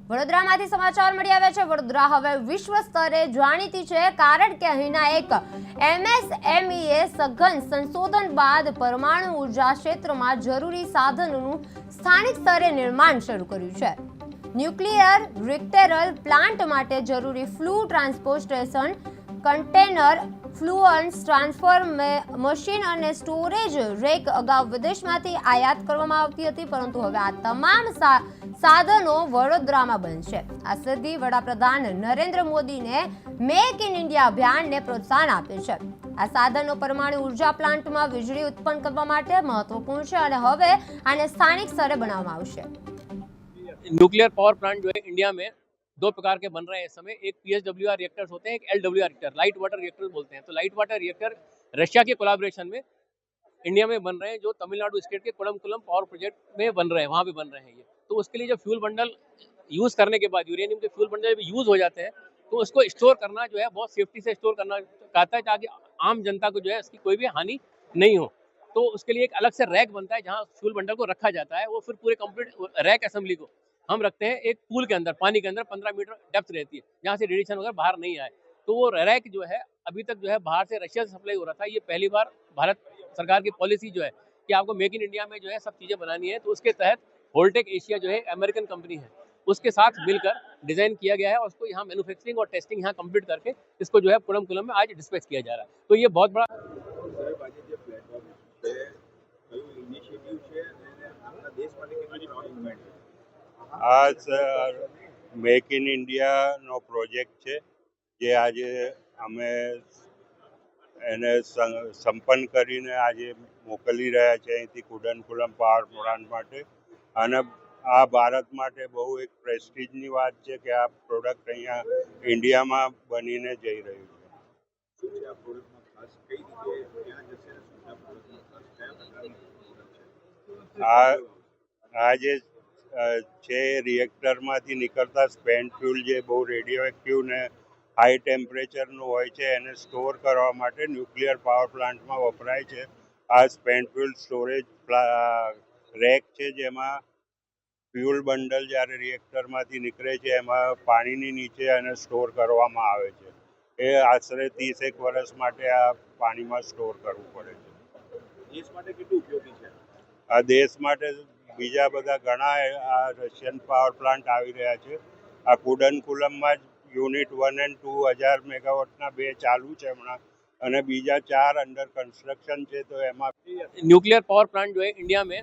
વડોદરામાંથી સમાચાર મળી આવ્યા છે। વડોદરા હવે વિશ્વ સ્તરે જાણીતી છે, કારણ કે અહીંના એક MSMEએ સઘન સંશોધન બાદ પરમાણુ ઉર્જા ક્ષેત્રમાં જરૂરી સાધનોનું સ્થાનિક સ્તરે નિર્માણ શરૂ કર્યું છે। ન્યુક્લિયર રિએક્ટર પ્લાન્ટ માટે જરૂરી ફ્લુ ટ્રાન્સપોર્ટેશન કન્ટેનર, ફ્લુઅન્સ ટ્રાન્સફર મશીન અને સ્ટોરેજ રેક અગાઉ વિદેશમાંથી આયાત કરવામાં આવતી હતી, પરંતુ હવે આ તમામ સાધનો વડોદરામાં બનશે। આ સિદ્ધિ વડાપ્રધાન નરેન્દ્ર મોદીને મેક ઇન ઇન્ડિયા અભિયાનને પ્રોત્સાહન આપે છે। આ સાધનો પરમાણુ ઉર્જા પ્લાન્ટમાં વીજળી ઉત્પન્ન કરવા માટે મહત્વપૂર્ણ છે અને હવે આને સ્થાનિક સ્તરે બનાવવામાં આવશે। न्यूक्लियर पावर प्लांट जो है इंडिया में दो प्रकार के बन रहे हैं इस समय। एक PHWR रिएक्टर्स होते हैं, एक LWR reactor, light water reactor बोलते हैं। तो लाइट वाटर रिएक्टर रशिया के कोलैबोरेशन में इंडिया में बन रहे हैं, जो तमिलनाडु स्टेट के कुडमकुलम पावर प्रोजेक्ट में बन रहे हैं, वहाँ पे बन रहे हैं ये। तो उसके लिए जो फ्यूल बंडल यूज़ करने के बाद, यूरेनियम के फ्यूल बंडल जब यूज़ हो जाते हैं तो उसको स्टोर करना जो है बहुत सेफ्टी से स्टोर करना कहता है, ताकि आम जनता को जो है इसकी कोई भी हानि नहीं हो। तो उसके लिए एक अलग से रैक बनता है जहाँ फ्यूल बंडल को रखा जाता है। वो फिर पूरे कंप्लीट रैक असेंबली को हम रखते हैं एक पूल के अंदर, पानी के अंदर 15 मीटर डेप्थ रहती है, जहाँ से रेडिएशन वगैरह बाहर नहीं आए। तो वो रैक जो है अभी तक जो है बाहर से रशिया से सप्लाई हो रहा था। ये पहली बार भारत सरकार की पॉलिसी जो है कि आपको मेक इन इंडिया में जो है सब चीज़ें बनानी है, तो उसके तहत होल्टेक एशिया जो है अमेरिकन कंपनी है, उसके साथ मिलकर डिजाइन किया गया है और उसको यहाँ मैन्युफैक्चरिंग और टेस्टिंग यहाँ कंप्लीट करके इसको जो है कुडमकुलम में आज डिस्पैच किया जा रहा है। तो ये बहुत बड़ा આ સર મેક ઇન ઇન્ડિયાનો પ્રોજેક્ટ છે, જે આજે અમે એને સંપન્ન કરીને આજે મોકલી રહ્યા છે અહીંથી કુડનકુલમ પાવર પ્લાન્ટ માટે। અને આ ભારત માટે બહુ એક પ્રેસ્ટીજની વાત છે કે આ પ્રોડક્ટ અહીંયા ઇન્ડિયામાં બનીને જઈ રહ્યું છે। આ જે છે રિએક્ટરમાંથી નીકળતા સ્પેન્ટ ફ્યુલ, જે બહુ રેડિયો એક્ટિવ ને હાઈ ટેમ્પરેચરનું હોય છે, એને સ્ટોર કરવા માટે ન્યુક્લિયર પાવર પ્લાન્ટમાં વપરાય છે। આ સ્પેન્ટ ફ્યુલ સ્ટોરેજ રેક છે, જેમાં ફ્યુલ બંડલ જ્યારે રિએક્ટરમાંથી નીકળે છે એમાં પાણીની નીચે એને સ્ટોર કરવામાં આવે છે। એ આશરે 30 વર્ષ માટે આ પાણીમાં સ્ટોર કરવું પડે છે। દેશ માટે કેટલું ઉપયોગી છે? આ દેશ માટે બીજા બધા ઘણા આ રશિયન પાવર પ્લાન્ટ આવી રહ્યા છે। આ કુડનકુલમમાં જ યુનિટ 1 અને 2 1000 મેગાવોટના 2 ચાલુ છે હમણાં, અને બીજા 4 અંડર કન્સ્ટ્રક્શન છે। તો એમાં न्यूक्लियर पावर प्लांट जो है इंडिया में